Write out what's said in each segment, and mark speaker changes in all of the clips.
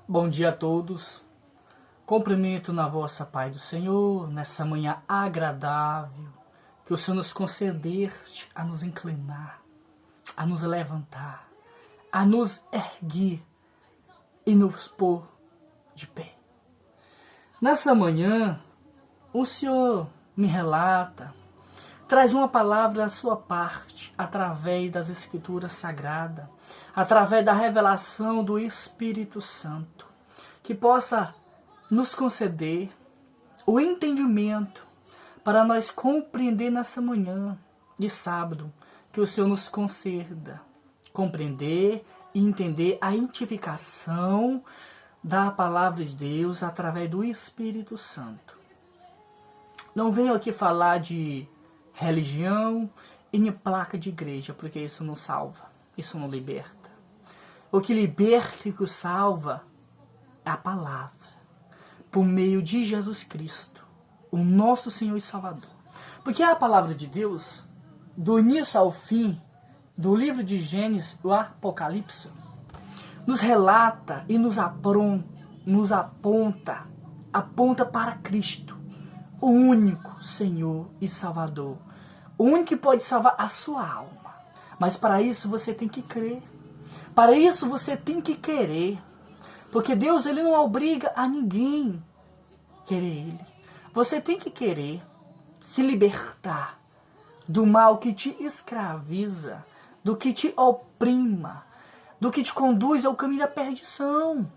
Speaker 1: Bom dia a todos. Cumprimento na vossa paz do Senhor, nessa manhã agradável, que o Senhor nos concedeste a nos inclinar, a nos levantar, a nos erguer e nos pôr de pé. Nessa manhã, o Senhor me relata, traz uma palavra da sua parte, através das Escrituras Sagradas, através da revelação do Espírito Santo, que possa nos conceder o entendimento para nós compreender nessa manhã de sábado, que o Senhor nos conceda compreender e entender a identificação da palavra de Deus através do Espírito Santo. Não venho aqui falar de religião e nem placa de igreja, porque isso não salva, isso não liberta. O que liberta e que salva é a palavra, por meio de Jesus Cristo, o nosso Senhor e Salvador. Porque a palavra de Deus, do início ao fim, do livro de Gênesis ao Apocalipse, nos relata e nos aponta para Cristo, o único Senhor e Salvador, o único que pode salvar a sua alma. Mas para isso você tem que crer, para isso você tem que querer, porque Deus ele não obriga a ninguém querer Ele. Você tem que querer se libertar do mal que te escraviza, do que te oprima, do que te conduz ao caminho da perdição,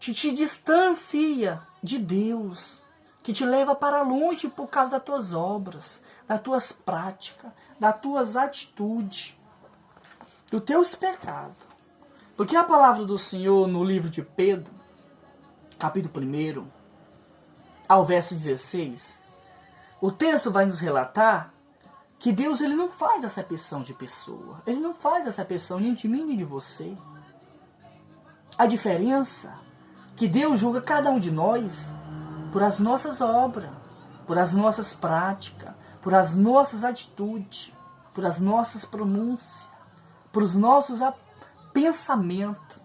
Speaker 1: que te distancia de Deus, que te leva para longe por causa das tuas obras, das tuas práticas, das tuas atitudes, dos teus pecados. Porque a palavra do Senhor no livro de Pedro, capítulo 1, ao verso 16, o texto vai nos relatar que Deus ele não faz acepção de pessoa. Ele não faz acepção nem de mim nem de você. A diferença é que Deus julga cada um de nós por as nossas obras, por as nossas práticas, por as nossas atitudes, por as nossas pronúncias, por os nossos pensamentos.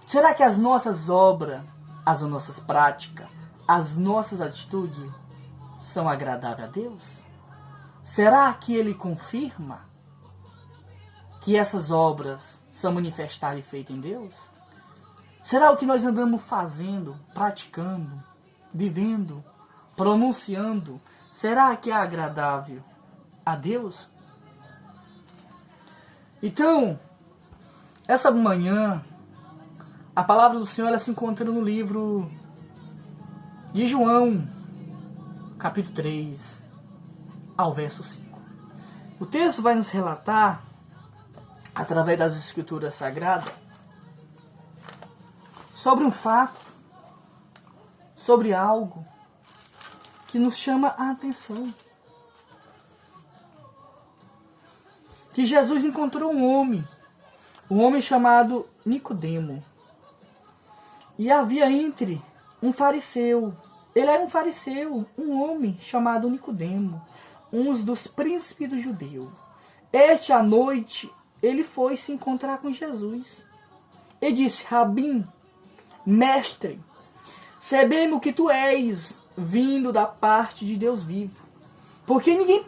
Speaker 1: Será que as nossas obras, as nossas práticas, as nossas atitudes são agradáveis a Deus? Será que Ele confirma que essas obras são manifestadas e feitas em Deus? Será o que nós andamos fazendo, praticando, vivendo, pronunciando, será que é agradável a Deus? Então, essa manhã, a palavra do Senhor ela se encontra no livro de João, capítulo 3, ao verso 5. O texto vai nos relatar, através das Escrituras Sagradas, sobre um fato, sobre algo que nos chama a atenção. Que Jesus encontrou um homem chamado Nicodemo. E havia entre um fariseu, ele era um fariseu, um homem chamado Nicodemo, um dos príncipes do judeu. Este à noite, ele foi se encontrar com Jesus. E disse: Rabim, mestre, sabemos que tu és vindo da parte de Deus vivo. Porque ninguém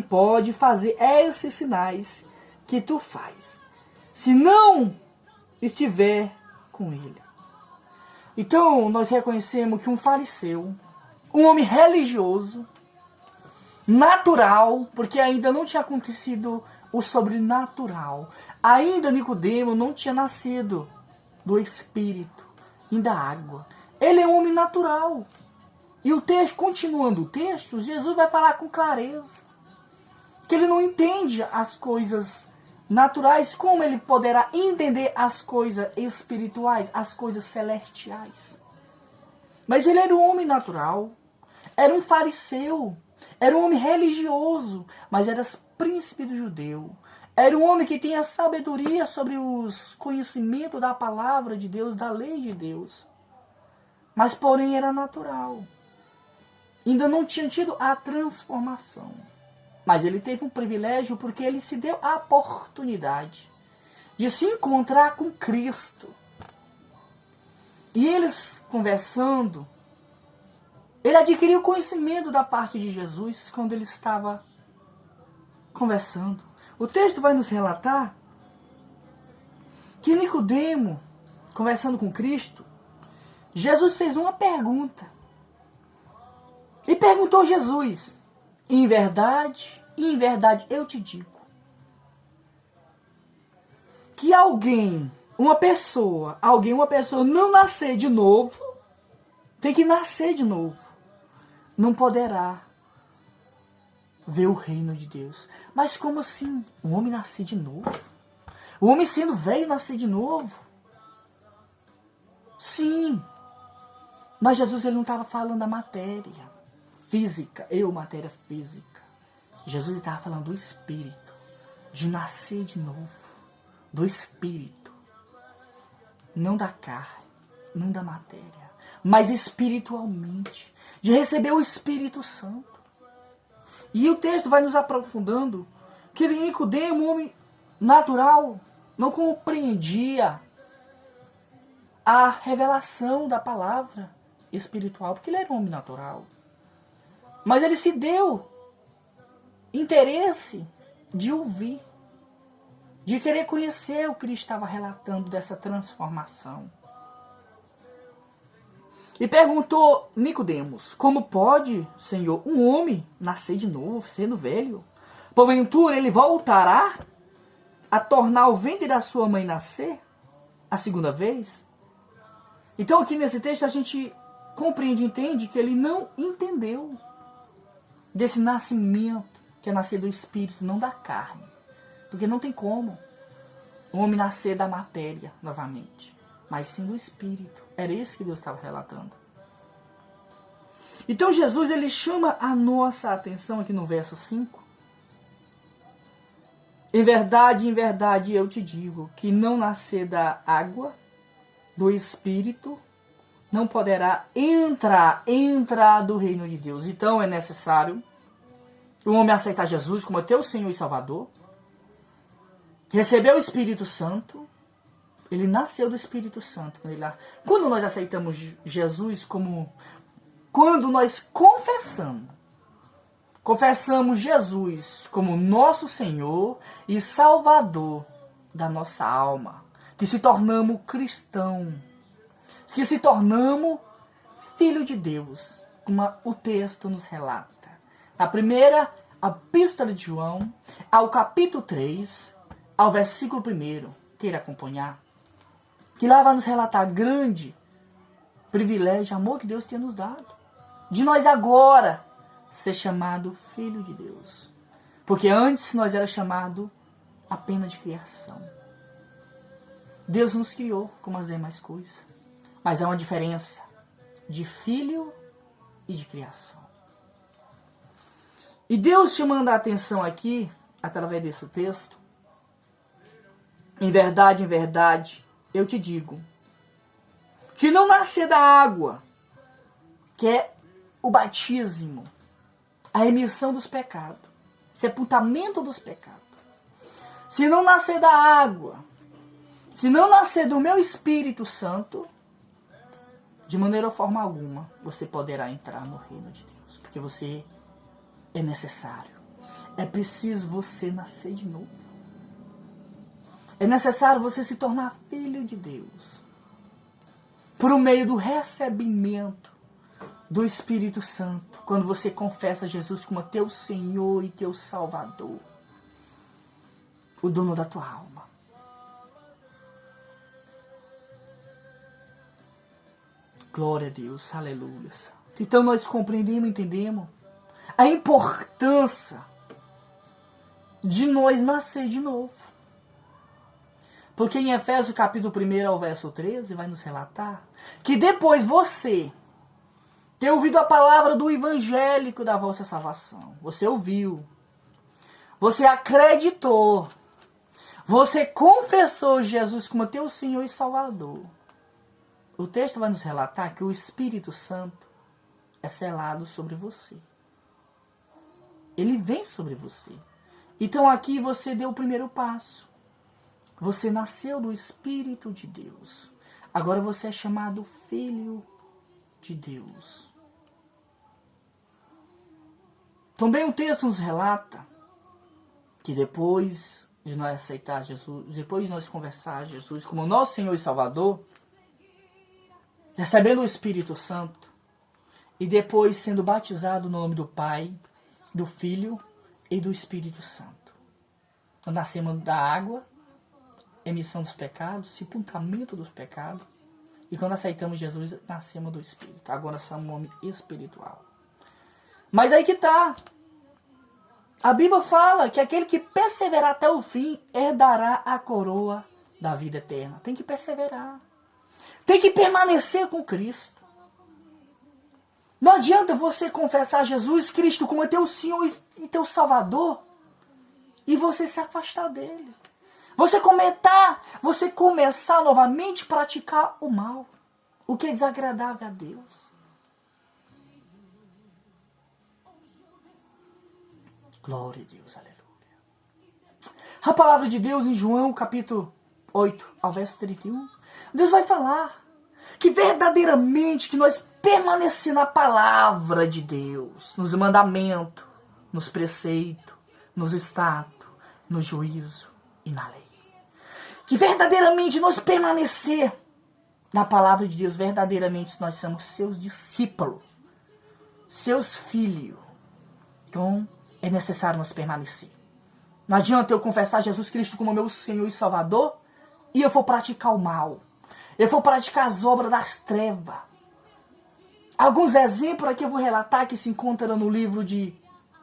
Speaker 1: pode fazer esses sinais que tu faz, se não estiver com ele. Então, nós reconhecemos que um fariseu, um homem religioso, natural, porque ainda não tinha acontecido o sobrenatural. Ainda Nicodemo não tinha nascido do Espírito e da água. Ele é um homem natural. E o texto, continuando o texto, Jesus vai falar com clareza que ele não entende as coisas naturais, como ele poderá entender as coisas espirituais, as coisas celestiais. Mas ele era um homem natural, era um fariseu, era um homem religioso, mas era príncipe do judeu. Era um homem que tinha sabedoria sobre os conhecimentos da palavra de Deus, da lei de Deus. Mas porém era natural. Ainda não tinha tido a transformação. Mas ele teve um privilégio porque ele se deu a oportunidade de se encontrar com Cristo. E eles conversando, ele adquiriu conhecimento da parte de Jesus quando ele estava conversando. O texto vai nos relatar que Nicodemo, conversando com Cristo, Jesus fez uma pergunta. E perguntou Jesus: em verdade eu te digo, que uma pessoa não nascer de novo, tem que nascer de novo, não poderá ver o reino de Deus. Mas como assim? O homem nascer de novo? O homem sendo velho nascer de novo? Sim. Mas Jesus ele não estava falando da matéria física, matéria física. Jesus estava falando do Espírito, de nascer de novo, do Espírito. Não da carne, não da matéria, mas espiritualmente, de receber o Espírito Santo. E o texto vai nos aprofundando que Nicodemo, um homem natural, não compreendia a revelação da palavra espiritual, porque ele era um homem natural. Mas ele se deu interesse de ouvir, de querer conhecer o que ele estava relatando dessa transformação. E perguntou Nicodemos: como pode, Senhor, um homem nascer de novo, sendo velho? Porventura ele voltará a tornar o ventre da sua mãe nascer a segunda vez? Então aqui nesse texto a gente compreende e entende que ele não entendeu desse nascimento, que é nascer do Espírito, não da carne. Porque não tem como o homem nascer da matéria novamente, mas sim do Espírito. Era isso que Deus estava relatando. Então Jesus ele chama a nossa atenção aqui no verso 5. Em verdade eu te digo, que não nascer da água, do Espírito, não poderá entrar do reino de Deus. Então é necessário o homem aceitar Jesus como teu Senhor e Salvador, receber o Espírito Santo. Ele nasceu do Espírito Santo. Quando nós aceitamos Jesus quando nós confessamos Jesus como nosso Senhor e Salvador da nossa alma, que se tornamos cristão, que se tornamos filho de Deus, como o texto nos relata. Na primeira epístola de João, ao capítulo 3, ao versículo 1, queira acompanhar, que lá vai nos relatar grande privilégio, amor que Deus tem nos dado, de nós agora ser chamado filho de Deus. Porque antes nós era chamado apenas de criação. Deus nos criou como as demais coisas. Mas há uma diferença de filho e de criação. E Deus chamando a atenção aqui, através desse texto, em verdade, eu te digo, que não nascer da água, que é o batismo, a remissão dos pecados, sepultamento dos pecados. Se não nascer da água, se não nascer do meu Espírito Santo, de maneira ou forma alguma, você poderá entrar no reino de Deus. Porque você é necessário. É preciso você nascer de novo. É necessário você se tornar filho de Deus. Por meio do recebimento do Espírito Santo. Quando você confessa Jesus como teu Senhor e teu Salvador. O dono da tua alma. Glória a Deus, aleluia. Então nós compreendemos, entendemos a importância de nós nascer de novo. Porque em Efésios capítulo 1 ao verso 13 vai nos relatar que depois você ter ouvido a palavra do evangélico da vossa salvação, você ouviu, você acreditou, você confessou Jesus como teu Senhor e Salvador. O texto vai nos relatar que o Espírito Santo é selado sobre você. Ele vem sobre você. Então aqui você deu o primeiro passo. Você nasceu do Espírito de Deus. Agora você é chamado filho de Deus. Também o texto nos relata que depois de nós aceitar Jesus, depois de nós conversar Jesus como nosso Senhor e Salvador, recebendo o Espírito Santo e depois sendo batizado no nome do Pai, do Filho e do Espírito Santo. Nós nascemos da água, emissão dos pecados, sepultamento dos pecados, e quando aceitamos Jesus, nascemos do Espírito. Agora somos um homem espiritual. Mas aí que tá. A Bíblia fala que aquele que perseverar até o fim herdará a coroa da vida eterna. Tem que perseverar. Tem que permanecer com Cristo. Não adianta você confessar Jesus Cristo como teu Senhor e teu Salvador e você se afastar dele. Você começar novamente a praticar o mal, o que é desagradável a Deus. Glória a Deus, aleluia. A palavra de Deus em João, capítulo 8, ao verso 31, Deus vai falar que verdadeiramente que nós permanecer na palavra de Deus, nos mandamentos, nos preceitos, nos status, no juízo e na lei. Que verdadeiramente nós permanecer na palavra de Deus, verdadeiramente nós somos seus discípulos, seus filhos. Então, é necessário nós permanecer. Não adianta eu confessar Jesus Cristo como meu Senhor e Salvador e eu for praticar o mal. Eu vou praticar as obras das trevas. Alguns exemplos aqui eu vou relatar que se encontram no livro de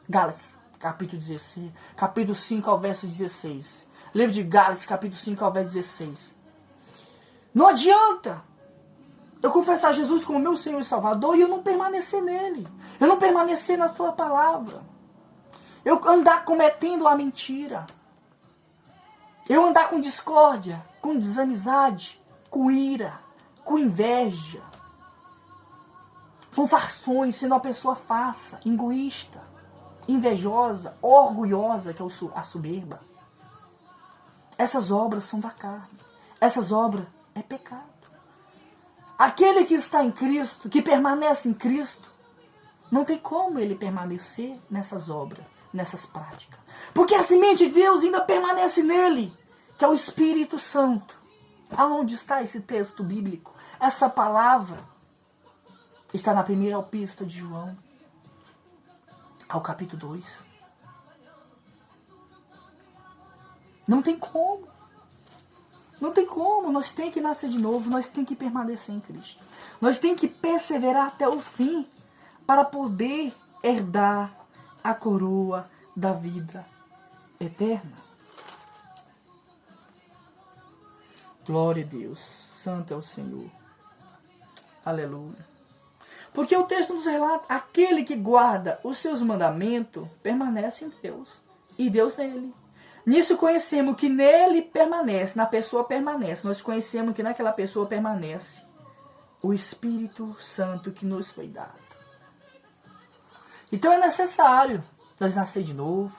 Speaker 1: Gálatas, capítulo 16, capítulo 5 ao verso 16. Livro de Gálatas, capítulo 5 ao verso 16. Não adianta eu confessar Jesus como meu Senhor e Salvador e eu não permanecer nele. Eu não permanecer na sua palavra. Eu andar cometendo a mentira. Eu andar com discórdia, com desamizade, com ira, com inveja, com fações, sendo uma pessoa farsa, egoísta, invejosa, orgulhosa, que é a soberba. Essas obras são da carne. Essas obras é pecado. Aquele que está em Cristo, que permanece em Cristo, não tem como ele permanecer nessas obras, nessas práticas. Porque a semente de Deus ainda permanece nele, que é o Espírito Santo. Aonde está esse texto bíblico? Essa palavra está na primeira epístola de João, ao capítulo 2. Não tem como. Não tem como. Nós temos que nascer de novo. Nós temos que permanecer em Cristo. Nós temos que perseverar até o fim para poder herdar a coroa da vida eterna. Glória a Deus. Santo é o Senhor. Aleluia. Porque o texto nos relata, aquele que guarda os seus mandamentos permanece em Deus. E Deus nele. Nisso conhecemos que nele permanece, na pessoa permanece. Nós conhecemos que naquela pessoa permanece o Espírito Santo que nos foi dado. Então é necessário nós nascer de novo.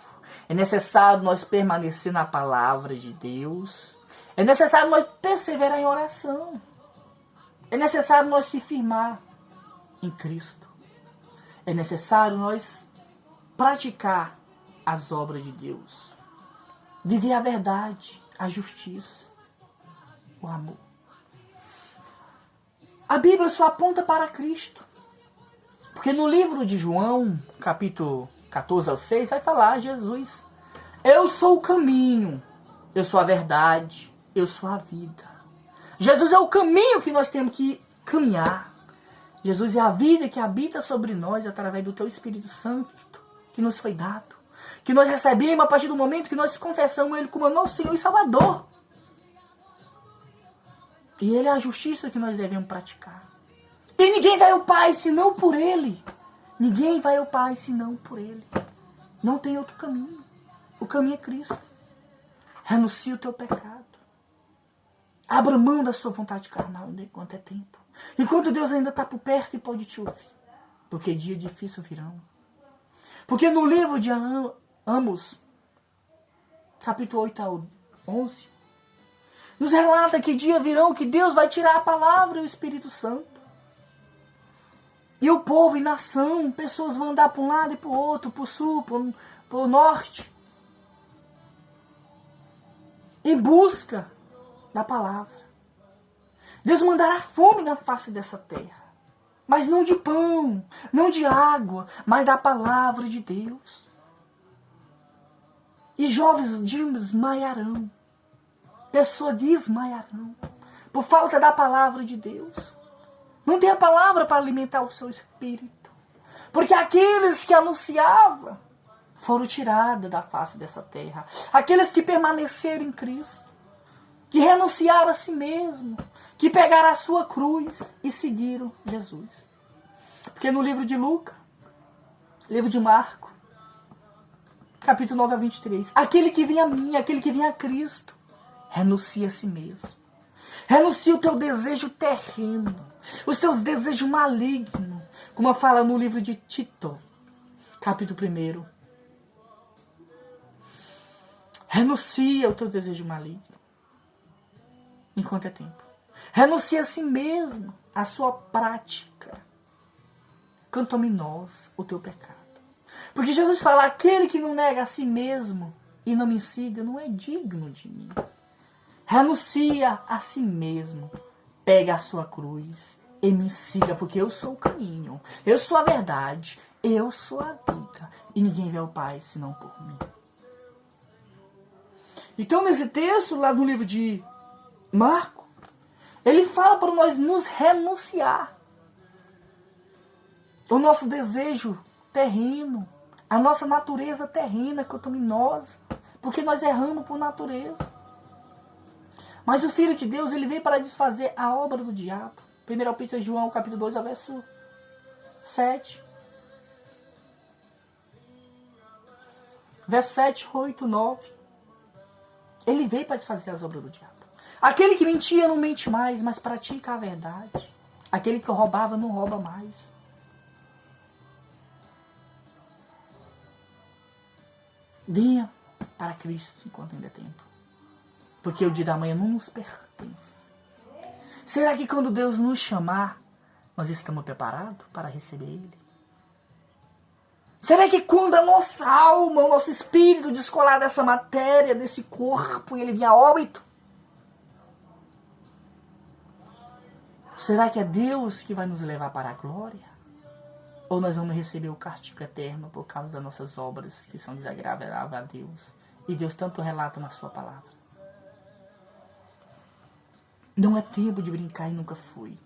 Speaker 1: É necessário nós permanecer na palavra de Deus. É necessário nós perseverar em oração. É necessário nós se firmar em Cristo. É necessário nós praticar as obras de Deus. Viver a verdade, a justiça, o amor. A Bíblia só aponta para Cristo. Porque no livro de João, capítulo 14 ao 6, vai falar Jesus. Eu sou o caminho, eu sou a verdade, eu sou a vida. Jesus é o caminho que nós temos que caminhar. Jesus é a vida que habita sobre nós através do teu Espírito Santo que nos foi dado. Que nós recebemos a partir do momento que nós confessamos Ele como nosso Senhor e Salvador. E Ele é a justiça que nós devemos praticar. E ninguém vai ao Pai senão por Ele. Ninguém vai ao Pai senão por Ele. Não tem outro caminho. O caminho é Cristo. Renuncia o teu pecado. Abra mão da sua vontade carnal enquanto é tempo. Enquanto Deus ainda está por perto e pode te ouvir. Porque dia difícil virão. Porque no livro de Amos, capítulo 8 ao 11, Nos relata que dia virão que Deus vai tirar a palavra e o Espírito Santo. E o povo e nação, pessoas vão andar para um lado e para o outro, para o sul, para o norte, em busca da palavra. Deus mandará fome na face dessa terra, mas não de pão, não de água, mas da palavra de Deus. E jovens desmaiarão, pessoas desmaiarão, por falta da palavra de Deus. Não tem a palavra para alimentar o seu espírito, porque aqueles que anunciavam foram tirados da face dessa terra. Aqueles que permaneceram em Cristo, que renunciaram a si mesmo, que pegaram a sua cruz e seguiram Jesus. Porque no livro de Lucas, livro de Marcos, capítulo 9 a 23, aquele que vem a mim, aquele que vem a Cristo, renuncia a si mesmo. Renuncia o teu desejo terreno, os teus desejos malignos, como fala no livro de Tito, capítulo 1. Renuncia o teu desejo maligno, enquanto é tempo. Renuncia a si mesmo, a sua prática cantominosa, o teu pecado. Porque Jesus fala, aquele que não nega a si mesmo e não me siga, não é digno de mim. Renuncia a si mesmo, pega a sua cruz e me siga, porque eu sou o caminho, eu sou a verdade, eu sou a vida, e ninguém vê ao Pai senão por mim. Então, nesse texto, lá no livro de Marcos, ele fala para nós nos renunciar o nosso desejo terreno, a nossa natureza terrena, cantominosa, porque nós erramos por natureza. Mas o Filho de Deus, ele veio para desfazer a obra do diabo. 1 Pedro João, capítulo 2, verso 7. Verso 7, 8, 9. Ele veio para desfazer as obras do diabo. Aquele que mentia não mente mais, mas pratica a verdade. Aquele que roubava não rouba mais. Venha para Cristo enquanto ainda é tempo. Porque o dia da manhã não nos pertence. Será que quando Deus nos chamar, nós estamos preparados para receber Ele? Será que quando a nossa alma, o nosso espírito descolar dessa matéria, desse corpo, e ele vier a óbito? Será que é Deus que vai nos levar para a glória? Ou nós vamos receber o castigo eterno por causa das nossas obras que são desagradáveis a Deus? E Deus tanto relata na sua palavra. Não é tempo de brincar e nunca foi.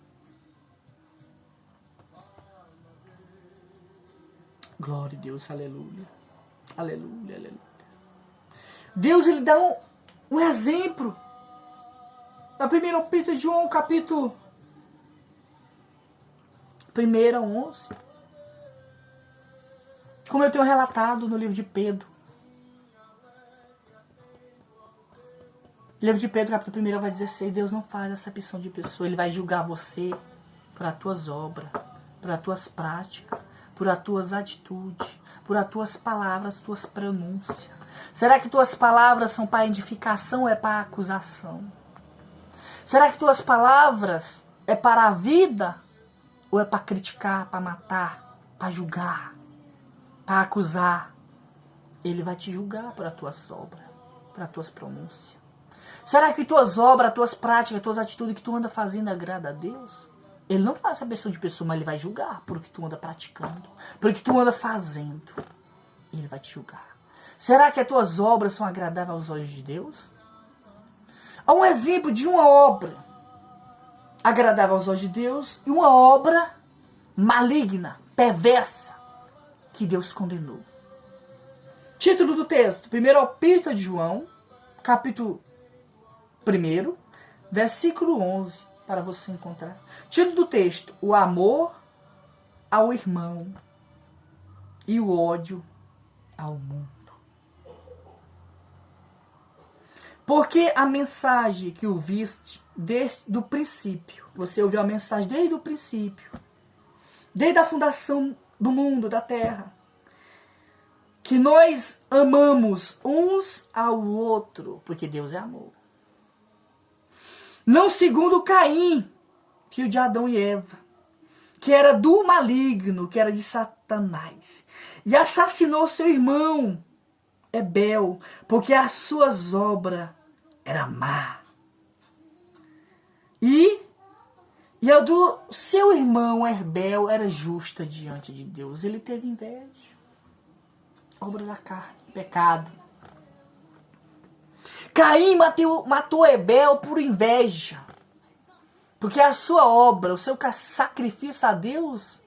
Speaker 1: Glória a Deus, aleluia. Aleluia, aleluia. Deus, ele dá um exemplo. Na 1 Pedro João, capítulo 1, 11. Como eu tenho relatado no livro de Pedro. O livro de Pedro, capítulo 1, vai dizer assim, Deus não faz acepção de pessoa. Ele vai julgar você por as tuas obras, por as tuas práticas, por as tuas atitudes, por as tuas palavras, tuas pronúncias. Será que tuas palavras são para edificação ou é para acusação? Será que tuas palavras é para a vida ou é para criticar, para matar, para julgar, para acusar? Ele vai te julgar por as tuas obras, por as tuas pronúncias. Será que tuas obras, tuas práticas, tuas atitudes que tu anda fazendo agrada a Deus? Ele não faz acepção de pessoa, mas ele vai julgar por o que tu anda praticando, por o que tu anda fazendo. Ele vai te julgar. Será que as tuas obras são agradáveis aos olhos de Deus? Há um exemplo de uma obra agradável aos olhos de Deus e uma obra maligna, perversa, que Deus condenou. Título do texto, 1 Epístola de João, capítulo 1, versículo 11, para você encontrar. Título do texto, o amor ao irmão e o ódio ao mundo. Porque a mensagem que ouviste desde o princípio, você ouviu a mensagem desde o princípio, desde a fundação do mundo, da terra, que nós amamos uns ao outro, porque Deus é amor. Não segundo Caim, filho de Adão e Eva, que era do maligno, que era de Satanás, e assassinou seu irmão Abel, porque as suas obras eram má. E a do seu irmão Abel era justa diante de Deus. Ele teve inveja. Obra da carne, pecado. Caim matou Abel por inveja. Porque a sua obra, o seu sacrifício a Deus,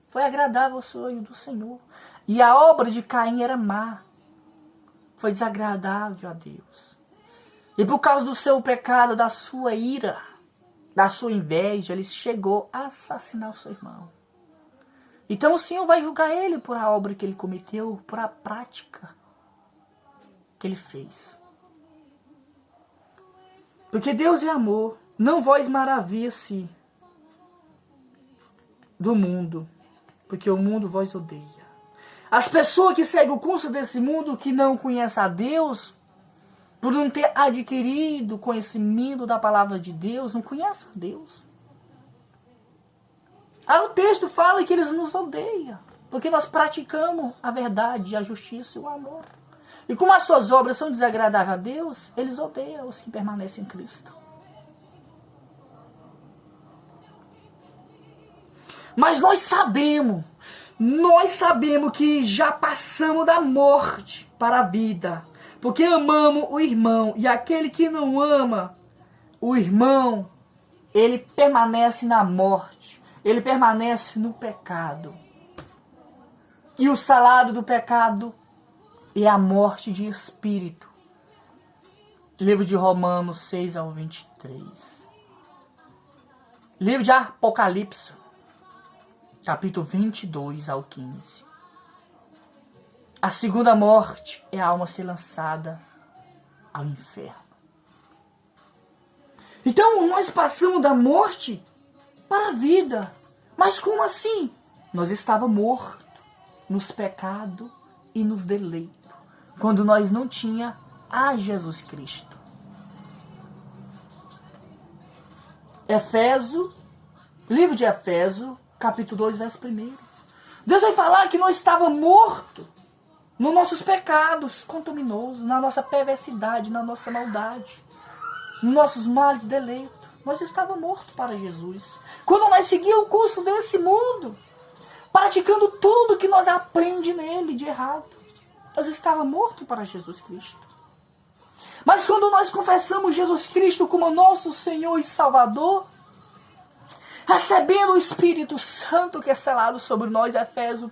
Speaker 1: foi agradável ao sonho do Senhor. E a obra de Caim era má. Foi desagradável a Deus. E por causa do seu pecado, da sua ira, da sua inveja, ele chegou a assassinar o seu irmão. Então o Senhor vai julgar ele por a obra que ele cometeu, por a prática que ele fez. Porque Deus é amor. Não vós maravilha-se do mundo, porque o mundo vós odeia. As pessoas que seguem o curso desse mundo, que não conhecem a Deus, por não ter adquirido conhecimento da palavra de Deus, não conhecem a Deus. Aí o texto fala que eles nos odeiam, porque nós praticamos a verdade, a justiça e o amor. E como as suas obras são desagradáveis a Deus, eles odeiam os que permanecem em Cristo. Mas nós sabemos que já passamos da morte para a vida, porque amamos o irmão, e aquele que não ama o irmão, ele permanece na morte, ele permanece no pecado. E o salário do pecado é a morte de espírito. Livro de Romanos 6 ao 23. Livro de Apocalipse, capítulo 22 ao 15. A segunda morte é a alma ser lançada ao inferno. Então nós passamos da morte para a vida. Mas como assim? Nós estávamos mortos nos pecados e nos deleitos, quando nós não tinha a Jesus Cristo. Livro de Efésios, capítulo 2, verso 1. Deus vai falar que nós estávamos mortos nos nossos pecados contaminosos, na nossa perversidade, na nossa maldade, nos nossos males deleitos. Nós estávamos mortos para Jesus. Quando nós seguíamos o curso desse mundo, praticando tudo que nós aprendemos nele de errado, nós estávamos mortos para Jesus Cristo. Mas quando nós confessamos Jesus Cristo como nosso Senhor e Salvador, recebendo o Espírito Santo que é selado sobre nós, Efésios